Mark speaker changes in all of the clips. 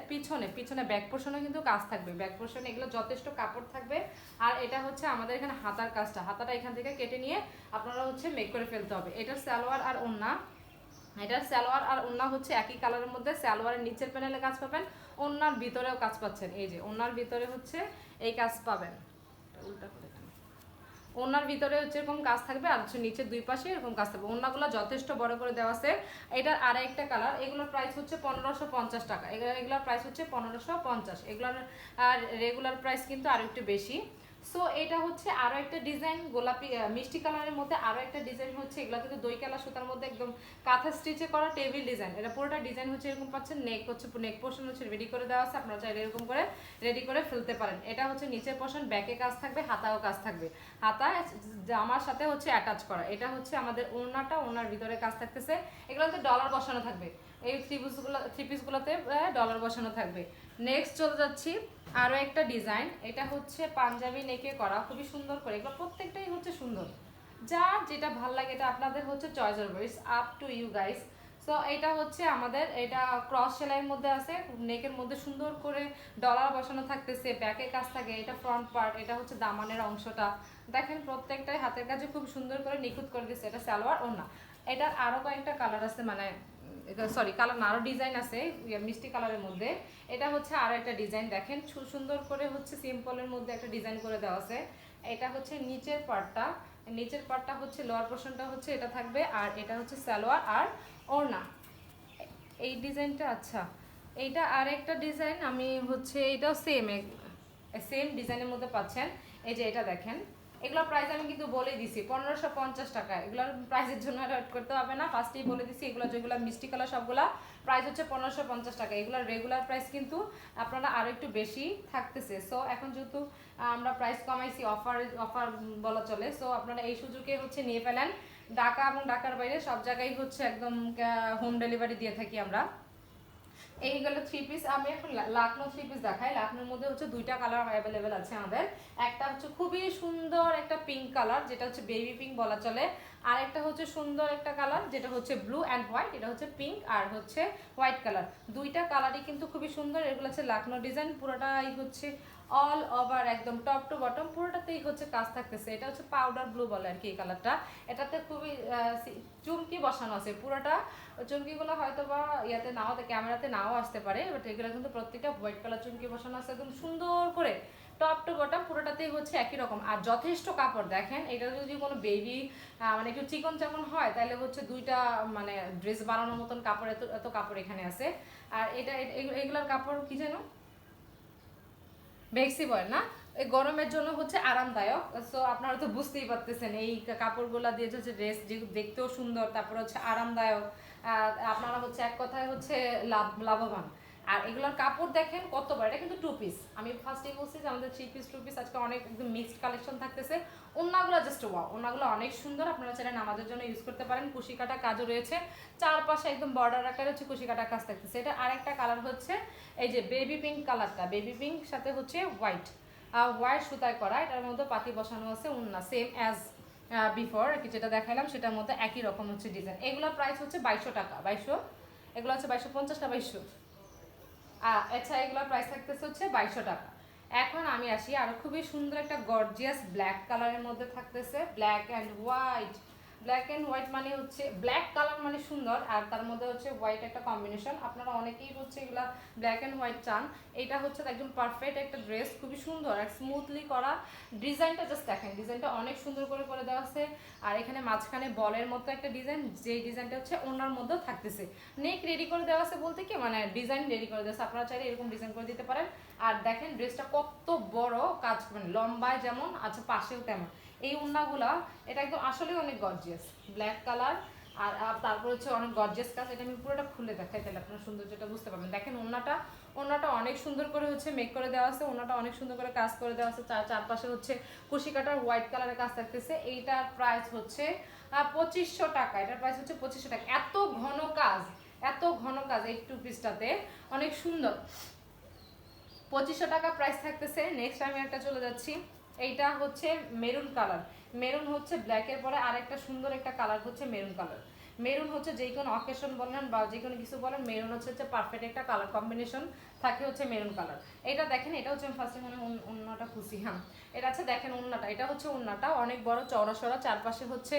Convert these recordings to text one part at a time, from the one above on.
Speaker 1: পিছনে পিছনে ব্যাক পোর্শনে কিন্তু কাজ থাকবে, ব্যাক পোর্শনে এগুলো যথেষ্ট কাপড় থাকবে। আর এটা হচ্ছে আমাদের এখানে হাতার কাজটা, হাতাটা এখান থেকে কেটে নিয়ে আপনারা হচ্ছে মেক করে ফেলতে হবে। এটার সালোয়ার আর ওড়না, এটার সালোয়ার আর ওড়না হচ্ছে একই কালারের মধ্যে। সালোয়ারের নিচের প্যানেলে কাজ পাবেন, ওড়নার ভিতরেও কাজ পাচ্ছেন। এই যে ওড়নার ভিতরে হচ্ছে এই কাজ পাবেন, উল্টা করে ওনার ভিতরে হচ্ছে এরকম কাজ থাকবে, আর হচ্ছে নিচের দুই পাশে এরকম কাজ থাকবে। ওনাগুলো যথেষ্ট বড় করে দেওয়া আছে। এটার আর একটা কালার, এগুলোর প্রাইস হচ্ছে 1550 টাকা। এগুলোর প্রাইস হচ্ছে 1550। এগুলোর আর রেগুলার প্রাইস কিন্তু আরো একটু বেশি। সো এটা হচ্ছে আরো একটা ডিজাইন, গোলাপি মিষ্টি কালারের মধ্যে আরো একটা ডিজাইন হচ্ছে। এগুলো কিন্তু দই কালার সুতার মধ্যে একদম কাঁথা স্টিচে করা টেবিল ডিজাইন। এটা পুরোটা ডিজাইন হচ্ছে এরকম পাচ্ছেন। নেক হচ্ছে নেক পোর্শন হচ্ছে রেডি করে দেওয়া আছে, আপনারা চাইলে এরকম করে রেডি করে ফেলতে পারেন। এটা হচ্ছে নিচের পোর্শন, ব্যাকে কাজ থাকবে, হাতাও কাজ থাকবে। হাতা জামার সাথে হচ্ছে অ্যাটাচ করা। এটা হচ্ছে আমাদের ওড়নাটা, ওড়নার ভিতরে কাজ থাকতেছে। এগুলোতে ডলার বসানো থাকবে, এই থ্রি পিসগুলোতে ডলার বসানো থাকবে। নেক্সট চলে যাচ্ছি আরও একটা ডিজাইন। এটা হচ্ছে পাঞ্জাবি নেকে করা, খুবই সুন্দর করে। এগুলো প্রত্যেকটাই হচ্ছে সুন্দর, যার যেটা ভাল লাগে এটা আপনাদের হচ্ছে চয়েসের উপর, it's up to you guys. So এটা হচ্ছে আমাদের, এটা ক্রস সেলাইয়ের মধ্যে আছে, নেকের মধ্যে সুন্দর করে ডলার বসানো থাকতেছে, ব্যাকে কাজ থাকে। এটা ফ্রন্ট পার্ট, এটা হচ্ছে দামানের অংশটা দেখেন, প্রত্যেকটাই হাতের কাজে খুব সুন্দর করে নিখুঁত করে দিচ্ছে। এটা সালোয়ার ওড়না। এটার আরও কয়েকটা কালার আছে, মানে সরি কালার না, আরও ডিজাইন আছে মিষ্টি কালারের মধ্যে। এটা হচ্ছে আরও একটা ডিজাইন দেখেন, সুন্দর করে হচ্ছে সিম্পলের মধ্যে একটা ডিজাইন করে দেওয়া আছে। এটা হচ্ছে নিচের পার্টটা, নিচের পার্টটা হচ্ছে লোয়ার পোর্শনটা হচ্ছে এটা থাকবে, আর এটা হচ্ছে সালোয়ার আর ওড়না। এই ডিজাইনটা আচ্ছা, এইটা আর একটা ডিজাইন আমি হচ্ছে, এটাও সেম সেম ডিজাইনের মধ্যে পাচ্ছেন। এই যে এটা দেখেন, এগুলোর প্রাইস আমি কিন্তু বলে দিছি 1550 টাকা। এগুলোর প্রাইসের জন্য ওয়েট করতে হবে না, ফার্স্টেই বলে দিছি। এগুলো যেগুলো মিষ্টি কালার সবগুলা প্রাইস হচ্ছে 1550 টাকা। এগুলোর রেগুলার প্রাইস কিন্তু আপনারা আরও একটু বেশি থাকতেছে। সো এখন যেহেতু আমরা প্রাইস কমাইছি, অফার অফার বলা চলে, সো আপনারা এই সুযোগে হচ্ছে নিয়ে ফেলেন। ঢাকা এবং ঢাকার বাইরে সব জায়গায় হচ্ছে একদম হোম ডেলিভারি দিয়ে থাকি আমরা। এইগুলো থ্রি পিস, আমি এখন লাকনো থ্রি পিস দেখাই। লাকনোর মধ্যে হচ্ছে দুইটা কালার অ্যাভেলেবেল আছে আমাদের। একটা হচ্ছে খুবই সুন্দর একটা পিঙ্ক কালার, যেটা হচ্ছে বেবি পিঙ্ক বলা চলে। আর একটা হচ্ছে সুন্দর একটা কালার, যেটা হচ্ছে ব্লু অ্যান্ড হোয়াইট। এটা হচ্ছে পিঙ্ক আর হচ্ছে হোয়াইট কালার। দুইটা কালারই কিন্তু খুবই সুন্দর। এগুলো হচ্ছে লাকনো ডিজাইন, পুরোটাই হচ্ছে অল ওভার একদম টপ টু বটম পুরোটাতেই হচ্ছে কাজ থাকতেছে। এটা হচ্ছে পাউডার ব্লু বলে আর কি এই কালারটা। এটাতে খুবই চুমকি বসানো আছে পুরোটা। চুমকিগুলো হয়তো বা ইয়াতে নাও, ক্যামেরাতে নাও আসতে পারে, বাট এগুলো কিন্তু প্রত্যেকটা হোয়াইট কালার চুমকি বসানো আছে একদম সুন্দর করে। টপ টু বটম পুরোটাতেই হচ্ছে একই রকম, আর যথেষ্ট কাপড় দেখেন। এটা যদি কোনো বেবি মানে একটু চিকন চাকন হয়, তাহলে হচ্ছে দুইটা মানে ড্রেস বানানোর মতন কাপড়, এত এত কাপড় এখানে আছে। আর এটা এগুলোর কাপড় কি যেন ভেক্সি বয় না, এই গরমের জন্য হচ্ছে আরামদায়ক। সো আপনারা তো বুঝতেই পারতেছেন এই কাপড়গুলো দিয়ে হচ্ছে ড্রেস দেখতেও সুন্দর, তারপর হচ্ছে আরামদায়ক। আপনারা হচ্ছে এক কথায় হচ্ছে লাভবান। আর এগুলোর কাপড় দেখেন কতবার, এটা কিন্তু টু পিস। আমি ফার্স্টেই বলছি যে আমাদের থ্রি পিস টু পিস আজকে অনেক একদম মিক্সড কালেকশন থাকতেছে। ওড়নাগুলো জাস্ট ওয়াও, ওড়নাগুলো অনেক সুন্দর, আপনারা চাইলে নামাজের জন্য ইউজ করতে পারেন। কুশি কাটা কাজও রয়েছে, চারপাশে একদম বর্ডার আকারে হচ্ছে কুশি কাটা কাজ থাকতেছে। এটা আরেকটা কালার হচ্ছে এই যে বেবি পিঙ্ক কালারটা, বেবি পিঙ্ক সাথে হচ্ছে হোয়াইট, হোয়াইট সুতায় করা। এটার মধ্যে পাতি বসানো আছে, ওড়না সেম অ্যাজ বিফোর যেটা দেখালাম সেটার মধ্যে একই রকম হচ্ছে ডিজাইন। এগুলোর প্রাইস হচ্ছে 2200 টাকা, 2200। এগুলো হচ্ছে 2250 না 2200। আচ্ছা, এগুলোর প্রাইস থাকতেছে হচ্ছে 2200 টাকা। এখন আমি আসি আরো খুবই সুন্দর একটা গর্জিয়াস ব্ল্যাক কালারের মধ্যে থাকতেছে, black and white. Black and white মানে হচ্ছে ব্ল্যাক কালার মানে সুন্দর, আর তার মধ্যে হচ্ছে হোয়াইট একটা কম্বিনেশন। আপনারা অনেকেই হচ্ছে এগুলা ব্ল্যাক অ্যান্ড হোয়াইট চান। এটা হচ্ছে একদম পারফেক্ট একটা ড্রেস, খুবই সুন্দর আর স্মুথলি করা। ডিজাইনটা জাস্ট দেখেন, ডিজাইনটা অনেক সুন্দর করে করে দেওয়া আছে। আর এখানে মাঝখানে বলের মতো একটা ডিজাইন, যেই ডিজাইনটা হচ্ছে ওনার মধ্যেও থাকতেছে। নেক রেডি করে দেওয়া আছে বলতে কি মানে ডিজাইন রেডি করে দেওয়া আছে, আপনারা চাইলে এরকম ডিজাইন করে দিতে পারেন। আর দেখেন ড্রেসটা কত বড় কাজ, মানে লম্বায় যেমন আচ্ছা পাশেও তেমন। এই ওড়নাগুলা এটা একদম আসলে অনেক গর্জিয়াস ব্ল্যাক কালার। আর তারপর হচ্ছে অনেক গর্জিয়াস কাজ। এটা আমি পুরোটা খুলে দেখাই, তাহলে আপনারা সৌন্দর্যটা বুঝতে পারবেন। দেখেন ওড়নাটা অনেক সুন্দর করে হচ্ছে মেক করে দেওয়া আছে, ওড়নাটা অনেক সুন্দর করে কাজ করে দেওয়া আছে। চারপাশে হচ্ছে কুশি কাটার হোয়াইট কালারের কাজ থাকতেছে। এইটার প্রাইস হচ্ছে 2500 টাকা। এটার প্রাইস হচ্ছে 2500 টাকা। এত ঘন কাজ, এত ঘন কাজ এই টু পিসটাতে, অনেক সুন্দর। 2500 টাকা প্রাইস থাকতেছে। নেক্সট আমি একটা চলে যাচ্ছি, এইটা হচ্ছে মেরুন কালার। মেরুন হচ্ছে ব্ল্যাকের পরে আরেকটা সুন্দর একটা কালার হচ্ছে মেরুন কালার। মেরুন হচ্ছে যে কোনো অকেশন বলেন বা যে কোনো কিছু বলেন, মেরুন হচ্ছে পারফেক্ট একটা কালার কম্বিনেশন থাকে হচ্ছে মেরুন কালার। এটা দেখেন, এটা হচ্ছে আমি ফার্স্টে মানে ওন্নাটা খুশি। হ্যাঁ, এটা আছে দেখেন ওন্নাটা, এটা হচ্ছে ওন্নাটা অনেক বড় চওড়া সরা, চারপাশে হচ্ছে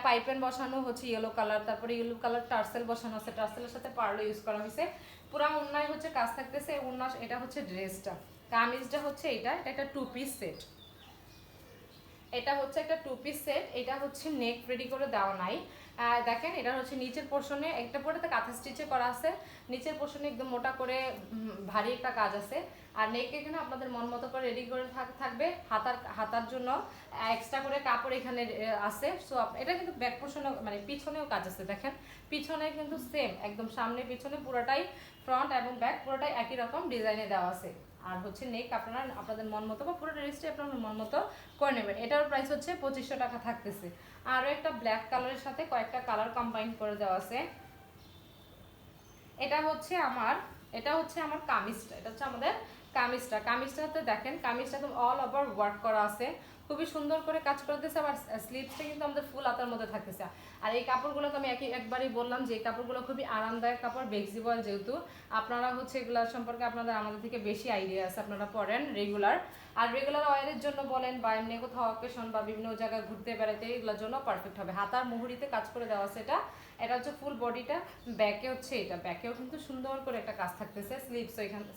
Speaker 1: পাইপেন বসানো হচ্ছে ইয়েলো কালার, তারপরে ইয়েলো কালার টার্সেল বসানো আছে, টার্সেলের সাথে পার্লও ইউজ করা হয়েছে। পুরা ওন্নায় হচ্ছে কাজ থাকতেছে। ওন্না এটা হচ্ছে ড্রেসটা, কামিজটা হচ্ছে এটা একটা 2 পিস সেট। এটা হচ্ছে একটা 2 পিস সেট। এটা হচ্ছে নেক রেডি করে দেওয়া নাই। দেখেন এটা হচ্ছে নিচের পোর্শনে একটা পরে তো কাঁথা স্টিচে করা আছে, নিচের পোর্শনে একদম মোটা করে ভারী একটা কাজ আছে। আর নেক এখানে আপনাদের মন মতো করে রেডি করে থাকবে। হাতার জন্য এক্সট্রা করে কাপড় এখানে আছে। সো এটা কিন্তু ব্যাক পোর্শনে মানে পিছনেও কাজ আছে। দেখেন পিছনে কিন্তু সেম একদম, সামনে পিছনে পুরোটাই, ফ্রন্ট এবং ব্যাক পুরোটাই একই রকম ডিজাইনে দেওয়া আছে। আর হচ্ছে নেক আপনারা আপনাদের মন মতো বা পুরো ড্রেসটি আপনার মন মতো করে নেবেন। এটার প্রাইস হচ্ছে 2500 টাকা থাকতেছে। আরও একটা ব্ল্যাক কালারের সাথে কয়েকটা কালার কম্বাইন করে দেওয়া আছে। এটা হচ্ছে আমার কামিজটা, এটা হচ্ছে আমাদের কামিজটাতে দেখেন, কামিজটা একদম অল ওভার ওয়ার্ক করা আছে, খুবই সুন্দর করে কাজ করতেছে। আবার স্লিভসটা কিন্তু আমাদের ফুল হাতার মধ্যে থাকতেছে। আর এই কাপড়গুলো তো আমি একবারই বললাম যে এই কাপড়গুলো খুবই আরামদায়ক কাপড়, ফ্লেক্সিবল, যেহেতু আপনারা হচ্ছে এগুলো সম্পর্কে আপনাদের আমাদের থেকে বেশি আইডিয়া আছে, আপনারা পরেন রেগুলার। আর রেগুলার ওয়ারের জন্য বলেন বা এমনি কোথাও অকেশন বা বিভিন্ন জায়গায় ঘুরতে বেড়াতে এগুলোর জন্য পারফেক্ট হবে। হাতার মুহুরিতে কাজ করে দেওয়া আছে। এটা হচ্ছে ফুল বডিটা, ব্যাকে হচ্ছে এটা ব্যাকেও কিন্তু সুন্দর করে একটা কাজ থাকতেছে।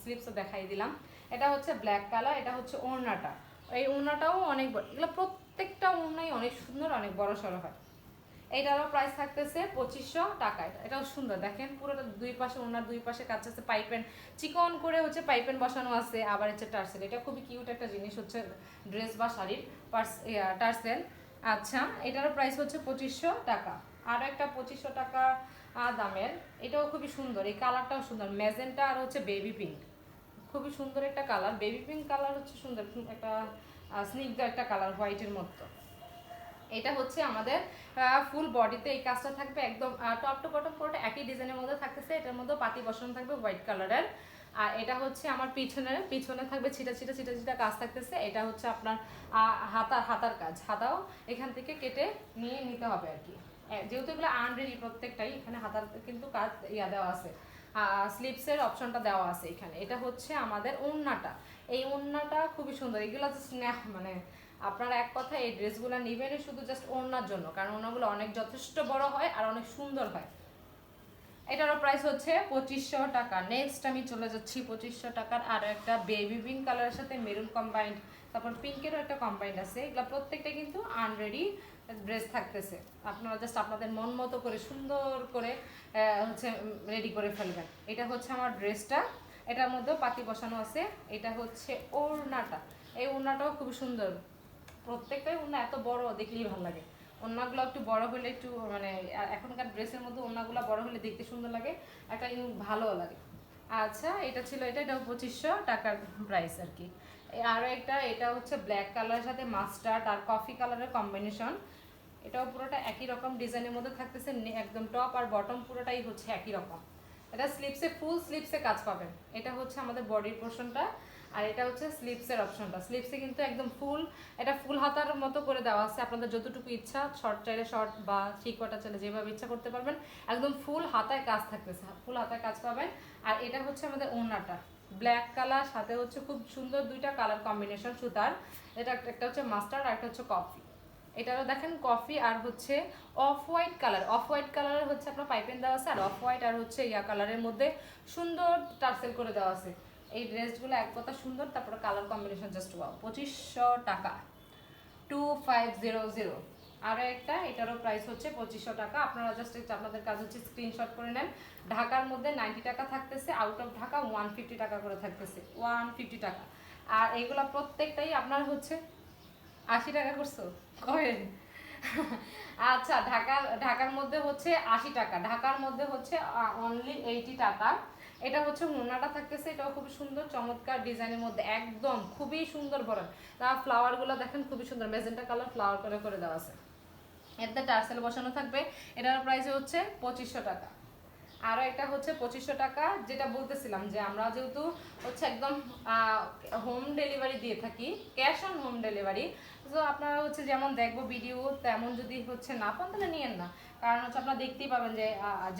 Speaker 1: স্লিভসও দেখাই দিলাম। এটা হচ্ছে ব্ল্যাক কালার। এটা হচ্ছে ওড়নাটা, এই ওড়নাটাও অনেক বড়, এগুলো প্রত্যেকটা ওড়নাই অনেক সুন্দর, অনেক বড় সড়ো হয়। এইটারও প্রাইস থাকতেছে 2500 টাকা। এটাও সুন্দর, দেখেন পুরোটা দুই পাশে ওড়নার দুই পাশে কাজ আছে, পাইপেন চিকন করে হচ্ছে পাইপেন বসানো আছে, আবার হচ্ছে টার্সেল। এটা খুবই কিউট একটা জিনিস হচ্ছে ড্রেস বা শাড়ির টার্সেল। আচ্ছা, এটারও প্রাইস হচ্ছে 2500 টাকা। আরও একটা 2500 টাকা দামের, এটাও খুবই সুন্দর, এই কালারটাও সুন্দর, ম্যাজেন্টা আর হচ্ছে বেবি পিঙ্ক, খুবই সুন্দর একটা কালার। বেবি পিঙ্ক কালার হচ্ছে সুন্দর, একটা স্নিগ্ধ একটা কালার হোয়াইটের মতো। এটা হচ্ছে আমাদের ফুল বডিতে এই কাজটা থাকবে, একদম টপ টু বটম পুরোটা একই ডিজাইনের মধ্যে থাকতেছে। এটার মধ্যে পাতি বসানো থাকবে হোয়াইট কালারের। আর এটা হচ্ছে আমার পিছনে থাকবে ছিটা ছিটা ছিটা ছিটা কাজ থাকতেছে। এটা হচ্ছে আপনার হাতার কাজ, হাতাও এখান থেকে কেটে নিয়ে নিতে হবে আর কি, যেহেতু এগুলো আনরেডি প্রত্যেকটাই। এখানে হাতার কিন্তু কাজ দেওয়া আছে, স্লিপসের অপশনটা দেওয়া আছে এখানে। এটা হচ্ছে আমাদের ওড়নাটা, এই ওড়নাটা খুবই সুন্দর। এগুলো জাস্ট মানে আপনারা এক কথা এই ড্রেসগুলো নেবেনই শুধু জাস্ট ওড়নার জন্য, কারণ ওড়নাগুলো অনেক যথেষ্ট বড় হয় আর অনেক সুন্দর হয়। এটারও প্রাইস হচ্ছে 2500 টাকা। নেক্সট আমি চলে যাচ্ছি 2500 টাকার আরও একটা বেবি পিঙ্ক কালারের সাথে মেরুন কম্বাইন্ড, তারপর পিঙ্কেরও একটা কম্বাইন্ড আছে। এগুলো প্রত্যেকটা কিন্তু আনরেডি ড্রেস থাকতেছে, আপনারা জাস্ট আপনাদের মন মতো করে সুন্দর করে হচ্ছে রেডি করে ফেলবেন। এটা হচ্ছে আমার ড্রেসটা, এটার মধ্যেও পাতি বসানো আছে। এটা হচ্ছে ওড়নাটা, এই ওড়নাটাও খুব সুন্দর, প্রত্যেকটাই ওড়না এত বড় দেখলেই ভালো লাগে। ওড়নাগুলো একটু বড় হলে একটু মানে এখনকার ড্রেসের মধ্যে ওড়নাগুলো বড় হলে দেখতে সুন্দর লাগে, একটা ভালোও লাগে। আচ্ছা, এটাও 2500 টাকার প্রাইস আর কি। আরও একটা, এটা হচ্ছে ব্ল্যাক কালারের সাথে মাস্টার্ড আর কফি কালারের কম্বিনেশন। এটাও পুরোটা একই রকম ডিজাইনের মধ্যে থাকতেছে, একদম টপ আর বটম পুরোটাই হচ্ছে একই রকম। এটা ফুল স্লিপসে কাজ পাবেন। এটা হচ্ছে আমাদের বডির পোর্শনটা, আর এটা হচ্ছে স্লিপসের অপশনটা। স্লিপসে কিন্তু একদম এটা ফুল হাতার মতো করে দেওয়া আছে, আপনাদের যতটুকু ইচ্ছা, শর্ট চাইলে শর্ট বা থ্রি কোয়ার্টার চাইলে যেভাবে ইচ্ছা করতে পারবেন। একদম ফুল হাতায় কাজ থাকতেছে, ফুল হাতায় কাজ পাবেন। আর এটা হচ্ছে আমাদের ওড়নাটা, ব্ল্যাক কালার সাথে হচ্ছে খুব সুন্দর দুইটা কালার কম্বিনেশন সুতার। এটা একটা হচ্ছে মাস্টার্ড আর একটা হচ্ছে কফি। এটারও দেখেন কফি আর হচ্ছে অফ হোয়াইট কালারের হচ্ছে আপনার পাইপেন দেওয়া আছে, আর অফ হোয়াইট আর হচ্ছে ইয়া কালারের মধ্যে সুন্দর টার্সেল করে দেওয়া আছে। এই ড্রেসগুলো এক কথা সুন্দর, তারপরে কালার কম্বিনেশন জাস্ট ওয়াও। 2500 টাকা, 2500। আরও একটা, এটারও প্রাইস হচ্ছে 2500 টাকা। আপনারা জাস্ট আপনাদের কাজ হচ্ছে স্ক্রিনশট করে নেন। ঢাকার মধ্যে 90 টাকা থাকতেছে, আউট অফ ঢাকা 150 টাকা করে থাকতেছে, 150 টাকা। আর এইগুলা প্রত্যেকটাই আপনার হচ্ছে 80 টাকা করছো কয়েন। আচ্ছা, ঢাকার মধ্যে হচ্ছে 80 টাকা, ঢাকার মধ্যে হচ্ছে অনলি 80 টাকা। এটা হচ্ছে মোনাটা থাকতেছে, এটাও খুব সুন্দর চমৎকার ডিজাইনের মধ্যে, একদম খুবই সুন্দর বড়। তার ফ্লাওয়ারগুলো দেখেন খুবই সুন্দর, ম্যাজেন্টা কালার ফ্লাওয়ার করে করে দেওয়া আছে। এতে টার্সেল বসানো থাকবে। এটার প্রাইস হচ্ছে 2500 টাকা। আরও একটা হচ্ছে 2500 টাকা, যেটা বলতেছিলাম যে আমরা যেহেতু হচ্ছে একদম হোম ডেলিভারি দিয়ে থাকি, ক্যাশ অন হোম ডেলিভারি। তো আপনারা হচ্ছে যেমন দেখবো ভিডিও তেমন যদি হচ্ছে না পান তাহলে নিয়েন না, কারণ হচ্ছে আপনারা দেখতেই পাবেন যে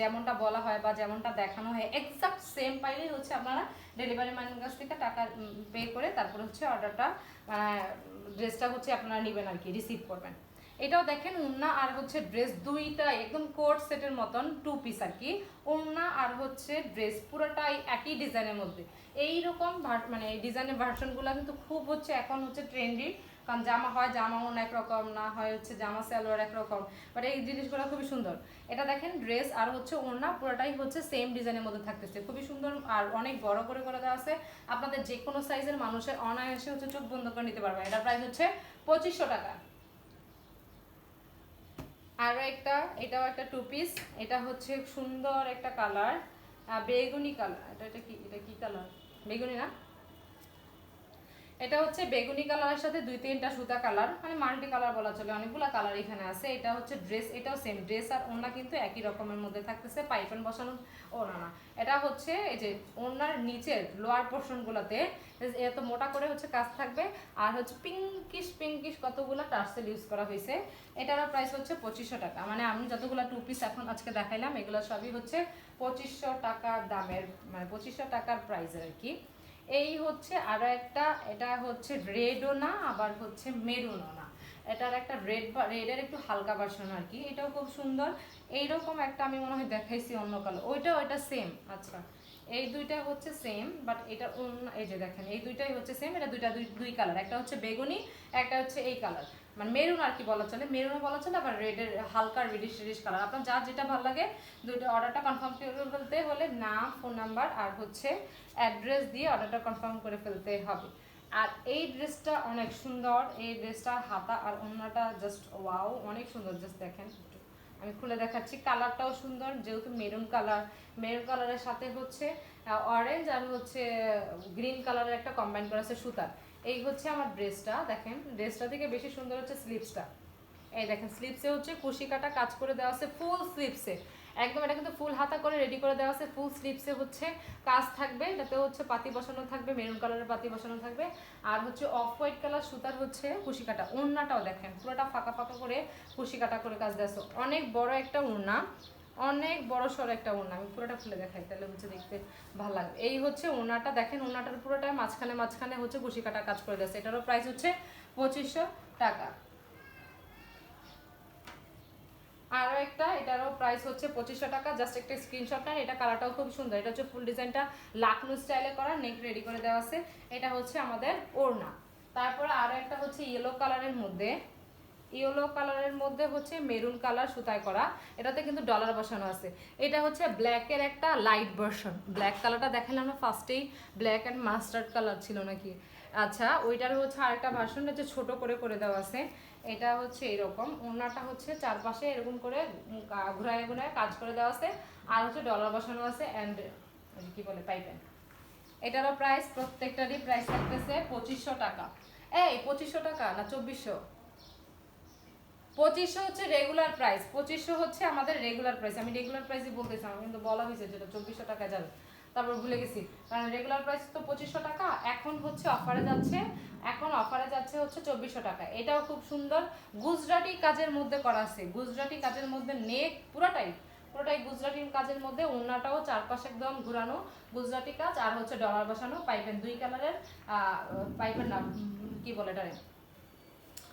Speaker 1: যেমনটা বলা হয় বা যেমনটা দেখানো হয় এক্সাক্ট সেম পাইলেই হচ্ছে আপনারা ডেলিভারি ম্যানের কাছ থেকে টাকা পে করে তারপরে হচ্ছে অর্ডারটা ড্রেসটা হচ্ছে আপনারা নেবেন আর কি, রিসিভ করবেন। এটাও দেখেন ওড়না আর হচ্ছে ড্রেস দুইটাই একদম কোট সেটের মতন 2 পিস আর কি, ওড়না আর হচ্ছে ড্রেস পুরোটাই একই ডিজাইনের মধ্যে। এইরকম মানে এই ডিজাইনের ভার্সনগুলো কিন্তু খুব হচ্ছে এখন হচ্ছে ট্রেন্ডি, কারণ জামা হয় জামা ওড়না একরকম, না হয় হচ্ছে জামা সালোয়ার একরকম, বাট এই জিনিসগুলো খুবই সুন্দর। এটা দেখেন ড্রেস আর হচ্ছে ওড়না পুরোটাই হচ্ছে সেম ডিজাইনের মধ্যে থাকতেছে, খুবই সুন্দর আর অনেক বড় করে দেওয়া আছে। আপনাদের যে কোনো সাইজের মানুষের অনায়াসে হচ্ছে চোখ বন্ধ করে নিতে পারবে। এটা প্রাইস হচ্ছে 2500 টাকা। আরও একটা, এটাও একটা 2 পিস, এটা হচ্ছে সুন্দর একটা কালার, বেগুনি কালার। এটা কি কালার? বেগুনি না, এটা হচ্ছে বেগুনি কালারের সাথে 2-3টা সুতা কালার, মানে মাল্টি কালার বলা চলে, অনেকগুলো কালার এখানে আছে। এটা হচ্ছে ড্রেস, এটাও সেম ড্রেস আর ওড়না কিন্তু একই রকমের মধ্যে থাকতেছে, পাইপেন বসানো ওড়না না। এটা হচ্ছে এই যে ওড়নার নিচের লোয়ার পোর্শনগুলোতে এত মোটা করে হচ্ছে কাজ থাকবে, আর হচ্ছে পিঙ্কিশ কতগুলো টার্সেল ইউজ করা হয়েছে। এটারও প্রাইস হচ্ছে 2500 টাকা। মানে আমি যতগুলো 2 পিস এখন আজকে দেখাইলাম এগুলো সবই হচ্ছে 2500 টাকার দামের, মানে 2500 টাকার প্রাইসের আর কি। এই হচ্ছে আরো একটা, এটা হচ্ছে রেডও না আবার হচ্ছে মেরুনও না, এটার একটা রেডের একটু হালকা ভার্সন আর কি, এটাও খুব সুন্দর। এইরকম একটা আমি মনে হয় দেখাইছি অন্য কালার, ওইটা সেম। আচ্ছা, এই দুইটা হচ্ছে সেম, বাট এটা অন্য, এই যে দেখেন এই দুইটাই হচ্ছে সেম। এটা দুই কালার, একটা হচ্ছে বেগুনি, একটা হচ্ছে এই কালার, মানে মেরুন আর কি বলা চলে, মেরুনও বলা চলে, আবার রেডের হালকা রেডিশ কালার। আপনার যার যেটা ভালো লাগে দুইটা অর্ডারটা কনফার্ম করে ফেলতে হলে নাম, ফোন নাম্বার আর হচ্ছে অ্যাড্রেস দিয়ে অর্ডারটা কনফার্ম করে ফেলতে হবে। আর এই ড্রেসটা অনেক সুন্দর, এই ড্রেসটার হাতা আর ওড়নাটা জাস্ট ওয়াও, অনেক সুন্দর। জাস্ট দেখেন, আমি খুলে দেখাচ্ছি, কালারটাও সুন্দর, যেহেতু মেরুন কালারের সাথে হচ্ছে অরেঞ্জ আর হচ্ছে গ্রিন কালারের একটা কম্বাইন করা আছে সুতার। এই হচ্ছে আমার ড্রেসটা, দেখেন ড্রেসটা থেকে বেশি সুন্দর হচ্ছে স্লিভসটা। এই দেখেন স্লিভসে হচ্ছে কুশি কাটা কাজ করে দেওয়া আছে, ফুল স্লিভসে একদম, এটা কিন্তু ফুল হাতা করে রেডি করে দেওয়া আছে। ফুল স্লিভসে হচ্ছে কাজ থাকবে, এটাতে হচ্ছে পাতি বসানো থাকবে, মেরুন কালারের পাতি বসানো থাকবে, আর হচ্ছে অফ হোয়াইট কালার সুতার হচ্ছে কুশি কাটা। ওড়নাটাও দেখেন পুরোটা ফাঁকা করে কুশি কাটা করে কাজ দেওয়া আছে, অনেক বড় একটা ওড়না, অনেক বড় সড়ো একটা ওড়না। আমি পুরোটা খুলে দেখাই তাহলে হচ্ছে দেখতে ভালো লাগবে। এই হচ্ছে ওড়নাটা, দেখেন ওড়নাটার পুরোটা মাঝখানে হচ্ছে কুশি কাটা কাজ করে দেওয়া আছে। এটারও প্রাইস হচ্ছে 2500 টাকা। আরও একটা, এটারও প্রাইস হচ্ছে 2500 টাকা। জাস্ট একটা স্ক্রিনশট নেন। এটা কালারটাও খুব সুন্দর, এটা হচ্ছে ফুল ডিজাইনটা লাকনু স্টাইলে করা, নেক রেডি করে দেওয়া আছে। এটা হচ্ছে আমাদের ওড়না। তারপরে আরও একটা হচ্ছে ইয়েলো কালারের মধ্যে হচ্ছে মেরুন কালার সুতায় করা, এটাতে কিন্তু ডলার বসানো আছে। এটা হচ্ছে ব্ল্যাকের একটা লাইট ভার্সন, ব্ল্যাক কালারটা দেখালাম না ফার্স্টেই, ব্ল্যাক অ্যান্ড মাস্টার্ড কালার ছিল নাকি। আচ্ছা, ওইটার হচ্ছে আরেকটা ভার্সন হচ্ছে ছোট করে দেওয়া আছে। এটা হচ্ছে এরকম, ওড়নাটা হচ্ছে চারপাশে এরকম করে ঘুরায় কাজ করে দেওয়া আছে, আর হচ্ছে ডলার বসানো আছে অ্যান্ড কি বলে পাইপেন। এটারও প্রাইস, প্রত্যেকটারই প্রাইস থাকতেছে 2500 টাকা। এই 2500 টাকা না 2400? 2500 হচ্ছে রেগুলার প্রাইস, 2500 হচ্ছে আমাদের রেগুলার প্রাইস। আমি রেগুলার প্রাইসই বলতেছিলাম, কিন্তু বলা হয়েছে যেটা 2400 টাকা যাবে, তারপর ভুলে গেছি, কারণ রেগুলার প্রাইস তো 2500 টাকা। এখন হচ্ছে অফারে যাচ্ছে, হচ্ছে 2400 টাকা। এটাও খুব সুন্দর, গুজরাটি কাজের মধ্যে করা আছে, গুজরাটি কাজের মধ্যে নেক পুরোটাই গুজরাটি কাজের মধ্যে, ওড়নাটাও চারপাশে একদম ঘুরানো গুজরাটি কাজ, আর হচ্ছে ডলার বসানো, পাইপেন 2 কালারের, পাইপের নাম কি বলে এটা,